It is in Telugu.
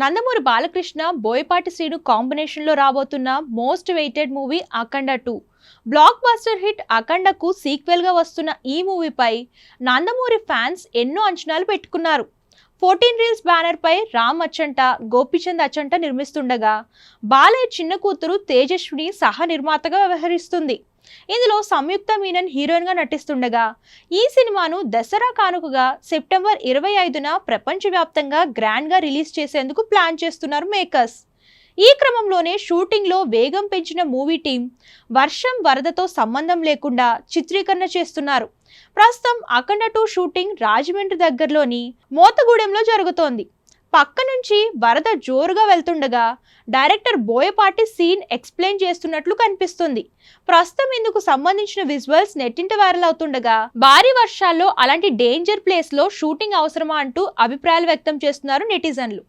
నందమూరి బాలకృష్ణ బోయపాటి శ్రీను కాంబినేషన్లో రాబోతున్న మోస్ట్ వెయిటెడ్ మూవీ అఖండ 2. బ్లాక్ బస్టర్ హిట్ అఖండకు సీక్వెల్గా వస్తున్న ఈ మూవీపై నందమూరి ఫ్యాన్స్ ఎన్నో అంచనాలు పెట్టుకున్నారు. 14 రీల్స్ బ్యానర్ పై రామ్ అచ్చంట, గోపీచంద్ అచ్చంట నిర్మిస్తుండగా బాలయ్య చిన్న కూతురు తేజస్విని సహ నిర్మాతగా వ్యవహరిస్తుంది. ఇందులో సంయుక్త మీనన్ హీరోయిన్ గా నటిస్తుండగా ఈ సినిమాను దసరా కానుకగా సెప్టెంబర్ 25న ప్రపంచవ్యాప్తంగా గ్రాండ్ గా రిలీజ్ చేసేందుకు ప్లాన్ చేస్తున్నారు మేకర్స్. ఈ క్రమంలోనే షూటింగ్ లో వేగం పెంచిన మూవీ టీం వర్షం వరదతో సంబంధం లేకుండా చిత్రీకరణ చేస్తున్నారు. ప్రస్తుతం అఖండ 2 షూటింగ్ రాజమండ్రి దగ్గరలోని మోతగూడెంలో జరుగుతోంది. పక్క నుంచి వరద జోరుగా వెళ్తుండగా డైరెక్టర్ బోయపాటి సీన్ ఎక్స్ప్లెయిన్ చేస్తున్నట్లు కనిపిస్తుంది. ప్రస్తుతం ఇందుకు సంబంధించిన విజువల్స్ నెట్టింట వైరల్ అవుతుండగా భారీ వర్షాల్లో అలాంటి డేంజర్ ప్లేస్ లో షూటింగ్ అవసరమా అంటూ అభిప్రాయాలు వ్యక్తం చేస్తున్నారు నెటిజన్లు.